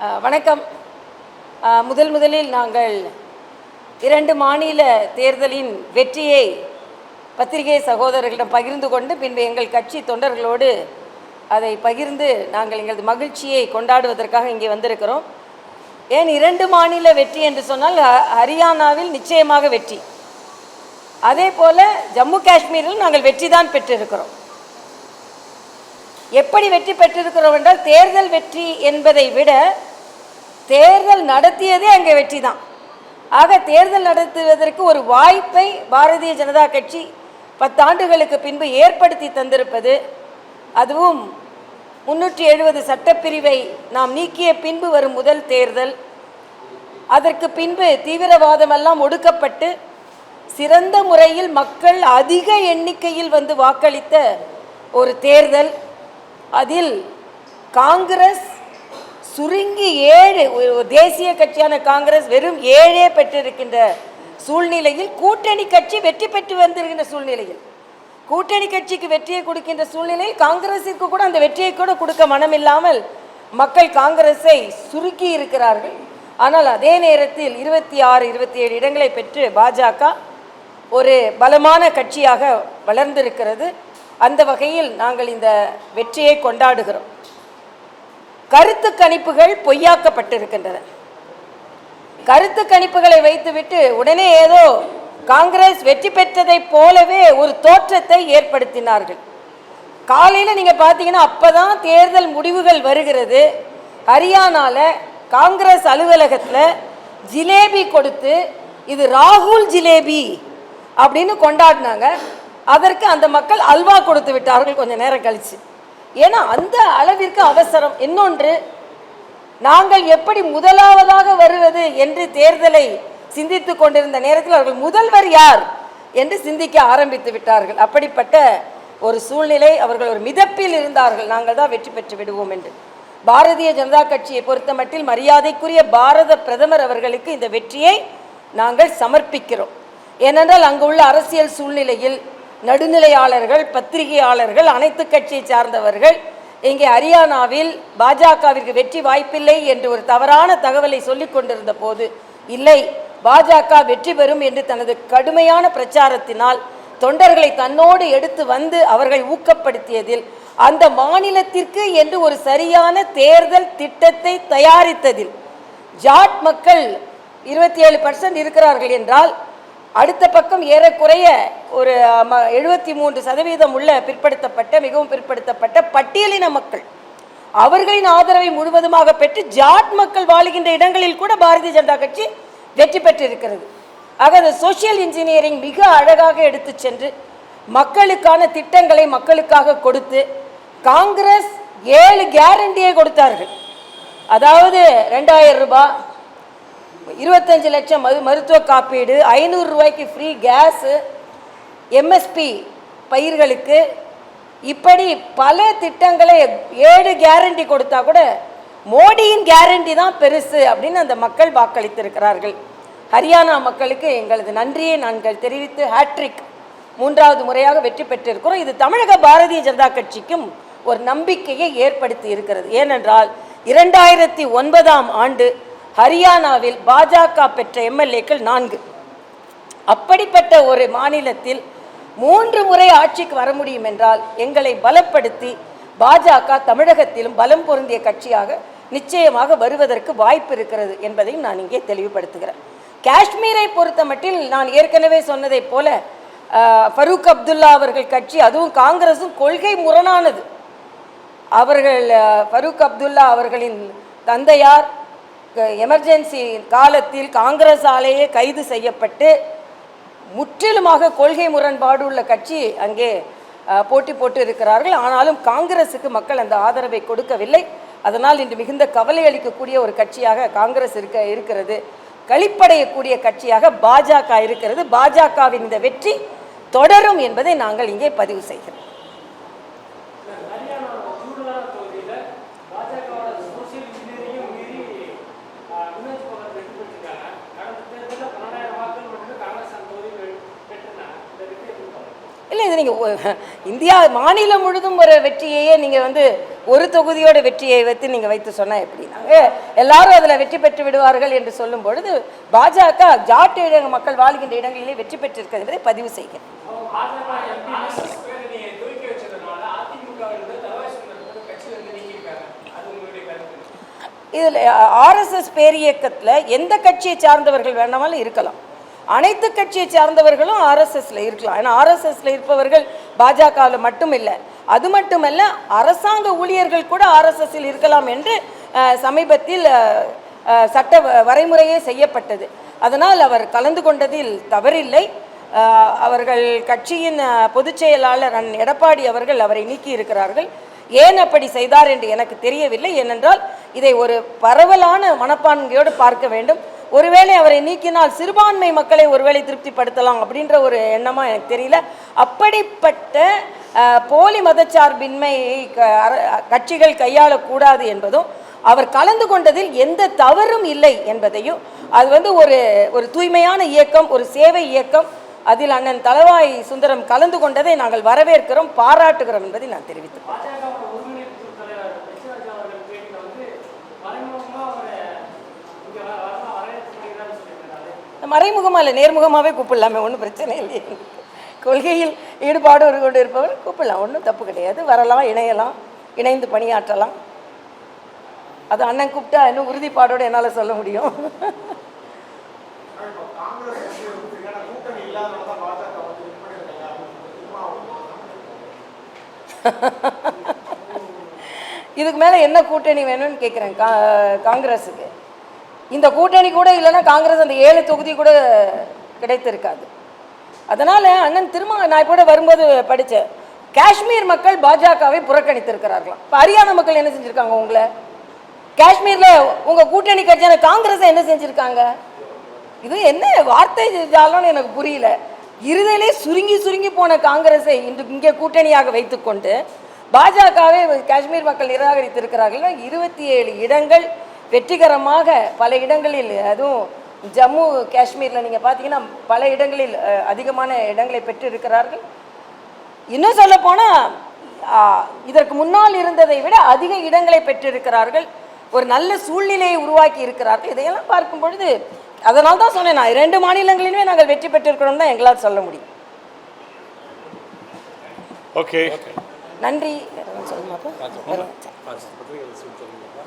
வணக்கம். முதலில் நாங்கள் 2 மாநில தேர்தலின் வெற்றியை பத்திரிகை சகோதரர்களிடம் பகிர்ந்து கொண்டு பின்பு எங்கள் கட்சி தொண்டர்களோடு அதை பகிர்ந்து நாங்கள் எங்களது மகிழ்ச்சியை கொண்டாடுவதற்காக இங்கே வந்திருக்கிறோம். ஏன் 2 மாநில வெற்றி என்று சொன்னால் ஹரியானாவில் நிச்சயமாக வெற்றி, அதே போல் ஜம்மு காஷ்மீரில் நாங்கள் வெற்றி தான் பெற்றிருக்கிறோம். எப்படி வெற்றி பெற்றிருக்கிறோம் என்றால் தேர்தல் வெற்றி என்பதை விட தேர்தல் நடத்தியதே அங்கே வெற்றி தான். ஆக தேர்தல் நடத்துவதற்கு ஒரு வாய்ப்பை பாரதிய ஜனதா கட்சி 10 ஆண்டுகளுக்கு பின்பு ஏற்படுத்தி தந்திருப்பது, அதுவும் 370 சட்டப்பிரிவை நாம் நீக்கிய பின்பு வரும் முதல் தேர்தல், அதற்கு பின்பு தீவிரவாதமெல்லாம் ஒடுக்கப்பட்டு சிறந்த முறையில் மக்கள் அதிக எண்ணிக்கையில் வந்து வாக்களித்த ஒரு தேர்தல். அதில் காங்கிரஸ் சுருங்கி 7, தேசிய கட்சியான காங்கிரஸ் வெறும் 7 பெற்றிருக்கின்ற சூழ்நிலையில், கூட்டணி கட்சி வெற்றி பெற்று வந்திருக்கின்ற சூழ்நிலையில், கூட்டணி கட்சிக்கு வெற்றியை கொடுக்கின்ற சூழ்நிலையில் காங்கிரஸிற்கு கூட அந்த வெற்றியை கூட கொடுக்க மனமில்லாமல் மக்கள் காங்கிரஸை சுருக்கி இருக்கிறார்கள். ஆனால் அதே நேரத்தில் 26, 27 இடங்களை பெற்று பாஜக ஒரு பலமான கட்சியாக வளர்ந்திருக்கிறது. அந்த வகையில் நாங்கள் இந்த வெற்றியை கொண்டாடுகிறோம். கருத்து கணிப்புகள் பொய்யாக்கப்பட்டிருக்கின்றன. கருத்து கணிப்புகளை வைத்துவிட்டு உடனே ஏதோ காங்கிரஸ் வெற்றி பெற்றதைப் போலவே ஒரு தோற்றத்தை ஏற்படுத்தினார்கள். காலையில் நீங்கள் பார்த்தீங்கன்னா அப்போதான் தேர்தல் முடிவுகள் வருகிறது. ஹரியானாவில் காங்கிரஸ் அலுவலகத்தில் ஜிலேபி கொடுத்து இது ராகுல் ஜிலேபி அப்படின்னு கொண்டாடினாங்க. அதற்கு அந்த மக்கள் அல்வா கொடுத்து விட்டார்கள் கொஞ்சம் நேரம் கழிச்சு. ஏன்னா அந்த அளவிற்கு அவசரம். இன்னொன்று, நாங்கள் எப்படி முதலாவதாக வருவது என்று தேர்தலை சிந்தித்து கொண்டிருந்த நேரத்தில் அவர்கள் முதல்வர் யார் என்று சிந்திக்க ஆரம்பித்து விட்டார்கள். அப்படிப்பட்ட ஒரு சூழ்நிலை. அவர்கள் ஒரு மிதப்பில் இருந்தார்கள், நாங்கள் தான் வெற்றி பெற்று விடுவோம் என்று. பாரதிய ஜனதா கட்சியை பொறுத்த மட்டில் மரியாதைக்குரிய பாரத பிரதமர் அவர்களுக்கு இந்த வெற்றியை நாங்கள் சமர்ப்பிக்கிறோம். ஏனென்றால் அங்கு உள்ள அரசியல் சூழ்நிலையில் நடுநிலையாளர்கள், பத்திரிகையாளர்கள், அனைத்து கட்சியை சார்ந்தவர்கள் இங்கே ஹரியானாவில் பாஜகவிற்கு வெற்றி வாய்ப்பில்லை என்று ஒரு தவறான தகவலை சொல்லிக் கொண்டிருந்த போது, இல்லை பாஜக வெற்றி பெறும் என்று தனது கடுமையான பிரச்சாரத்தினால் தொண்டர்களை தன்னோடு எடுத்து வந்து அவர்கள் ஊக்கப்படுத்தியதில், அந்த மாநிலத்திற்கு என்று ஒரு சரியான தேர்தல் திட்டத்தை தயாரித்ததில் ஜாட் மக்கள் 27% இருக்கிறார்கள் என்றால், அடுத்த பக்கம் ஏறக்குறைய ஒரு 73% உள்ள பிற்படுத்தப்பட்ட, மிகவும் பிற்படுத்தப்பட்ட பட்டியலின மக்கள், அவர்களின் ஆதரவை முழுவதுமாக பெற்று ஜாட் மக்கள் வாழுகின்ற இடங்களில் கூட பாரதிய ஜனதா கட்சி வெற்றி பெற்றிருக்கிறது. ஆக அந்த சோசியல் இன்ஜினியரிங் மிக அழகாக எடுத்து சென்று மக்களுக்கான திட்டங்களை மக்களுக்காக கொடுத்து, காங்கிரஸ் 7 கேரண்டியை கொடுத்தார்கள். அதாவது 2000 ரூபாய், 25 லட்சம் மருத்துவ காப்பீடு, 500 ரூபாய்க்கு ஃப்ரீ கேஸு, எம்எஸ்பி பயிர்களுக்கு, இப்படி பல திட்டங்களை 7 கேரண்டி கொடுத்தா கூட மோடியின் கேரண்டி தான் பெருசு அப்படின்னு அந்த மக்கள் வாக்களித்திருக்கிறார்கள். ஹரியானா மக்களுக்கு எங்களது நன்றியை நாங்கள் தெரிவித்து ஹேட்ரிக் 3வது முறையாக வெற்றி பெற்றிருக்கிறோம். இது தமிழக பாரதிய ஜனதா கட்சிக்கும் ஒரு நம்பிக்கையை ஏற்படுத்தி இருக்கிறது. ஏனென்றால் 2009ஆம் ஆண்டு ஹரியானாவில் பாஜக பெற்ற எம்எல்ஏக்கள் 4. அப்படிப்பட்ட ஒரு மாநிலத்தில் 3 முறை ஆட்சிக்கு வர முடியும் என்றால் எங்களை பலப்படுத்தி பாஜக தமிழகத்திலும் பலம் பொருந்திய கட்சியாக நிச்சயமாக வருவதற்கு வாய்ப்பு இருக்கிறது என்பதையும் நான் இங்கே தெளிவுபடுத்துகிறேன். காஷ்மீரை பொறுத்த மட்டில் நான் ஏற்கனவே சொன்னதைப் போல ஃபரூக் அப்துல்லா அவர்கள் கட்சி, அதுவும் காங்கிரஸும் கொள்கை முரணானது. அவர்கள் ஃபரூக் அப்துல்லா அவர்களின் தந்தையார் எமர்ஜென்சி காலத்தில் காங்கிரஸாலேயே கைது செய்யப்பட்டு முற்றிலுமாக கொள்கை முரண்பாடு உள்ள கட்சி அங்கே போட்டி போட்டு இருக்கிறார்கள். ஆனாலும் காங்கிரஸுக்கு மக்கள் அந்த ஆதரவை கொடுக்கவில்லை. அதனால் இன்று மிகுந்த கவலை அளிக்கக்கூடிய ஒரு கட்சியாக காங்கிரஸ் இருக்கிறது. களிப்படையக்கூடிய கட்சியாக பாஜக இருக்கிறது. பாஜகவின் இந்த வெற்றி தொடரும் என்பதை நாங்கள் இங்கே பதிவு செய்கிறோம். இல்லை, இது நீங்கள் இந்தியா மாநிலம் முழுதும் ஒரு வெற்றியையே நீங்கள் ஒரு தொகுதியோட வெற்றியை வைத்து நீங்கள் வைத்து சொன்னால் எப்படின்னாங்க எல்லாரும் அதில் வெற்றி பெற்று விடுவார்கள் என்று சொல்லும் பொழுது பாஜக ஜாட்டு மக்கள் வாழ்கின்ற இடங்களிலே வெற்றி பெற்றிருக்கிறது என்பதை பதிவு செய்கிறேன். இதில் ஆர்எஸ்எஸ் பேரியக்கத்தில் எந்த கட்சியை சார்ந்தவர்கள் வேண்டாமாலும் இருக்கலாம், அனைத்து கட்சியை சார்ந்தவர்களும் ஆர்எஸ்எஸ்ல இருக்கலாம். ஏன்னா ஆர்எஸ்எஸ்ல இருப்பவர்கள் பாஜகவில் மட்டும் இல்லை, அது மட்டுமல்ல அரசாங்க ஊழியர்கள் கூட ஆர்எஸ்எஸ்ஸில் இருக்கலாம் என்று சமீபத்தில் சட்ட வரைமுறையே செய்யப்பட்டது. அதனால் அவர் கலந்து கொண்டதில் தவறில்லை. அவர்கள் கட்சியின் பொதுச் செயலாளர் எடப்பாடி அவர்கள் அவரை நீக்கி இருக்கிறார்கள். ஏன் அப்படி செய்தார் என்று எனக்கு தெரியவில்லை. ஏனென்றால் இதை ஒரு பரவலான மனப்பான்மையோடு பார்க்க வேண்டும். ஒருவேளை அவரை நீக்கினால் சிறுபான்மை மக்களை ஒருவேளை திருப்திப்படுத்தலாம் அப்படின்ற ஒரு எண்ணமா எனக்கு தெரியல. அப்படிப்பட்ட போலி மதச்சார்பின்மையை கட்சிகள் கையாளக்கூடாது என்பதும், அவர் கலந்து கொண்டதில் எந்த தவறும் இல்லை என்பதையும், அது ஒரு தூய்மையான இயக்கம், ஒரு சேவை இயக்கம், அதில் அண்ணன் தளவாய் சுந்தரம் கலந்து கொண்டதை நாங்கள் வரவேற்கிறோம், பாராட்டுகிறோம் என்பதை நான் தெரிவித்தேன். மறைமுகமாக இல்லை, நேர்முகமாகவே கூப்பிடலாமே, ஒன்றும் பிரச்சனை இல்லை. கொள்கையில் ஈடுபாடு கொண்டு இருப்பவர் கூப்பிடலாம், ஒன்றும் தப்பு கிடையாது. வரலாம், இணையலாம், இணைந்து பணியாற்றலாம். அது அண்ணன் கூப்பிட்டா இன்னும் உறுதிப்பாடோடு என்னால் சொல்ல முடியும். இதுக்கு மேலே என்ன கூட்டணி வேணும்னு கேட்குறேன் காங்கிரஸுக்கு. இந்த கூட்டணி கூட இல்லைன்னா காங்கிரஸ் அந்த 7 தொகுதி கூட கிடைத்திருக்காது. அதனால் அண்ணன் நான் இப்போ வரும்போது படித்தேன், காஷ்மீர் மக்கள் பாஜகவை புறக்கணித்திருக்கிறார்களாம். இப்போ ஹரியானா மக்கள் என்ன செஞ்சுருக்காங்க? உங்களை காஷ்மீரில் உங்கள் கூட்டணி கட்சியான காங்கிரஸை என்ன செஞ்சுருக்காங்க? இது என்ன வார்த்தை ஜாலம்னு எனக்கு புரியல. இருதலே சுருங்கி போன காங்கிரஸை இங்கே கூட்டணியாக வைத்துக்கொண்டு பாஜகவை காஷ்மீர் மக்கள் நிராகரித்திருக்கிறார்கள். 27 இடங்கள் வெற்றிகரமாக பல இடங்களில், அதுவும் ஜம்மு காஷ்மீரில் நீங்கள் பார்த்தீங்கன்னா பல இடங்களில் அதிகமான இடங்களை பெற்றிருக்கிறார்கள். இன்னும் சொல்ல போனால் இதற்கு முன்னால் இருந்ததை விட அதிக இடங்களை பெற்றிருக்கிறார்கள். ஒரு நல்ல சூழ்நிலையை உருவாக்கி இருக்கிறார்கள். இதையெல்லாம் பார்க்கும் பொழுது, அதனால தான் சொன்னேன், நான் 2 மாநிலங்களிலுமே நாங்கள் வெற்றி பெற்றிருக்கிறோம் தான் எங்களால் சொல்ல முடியும். ஓகே, நன்றி. சொல்லுமா?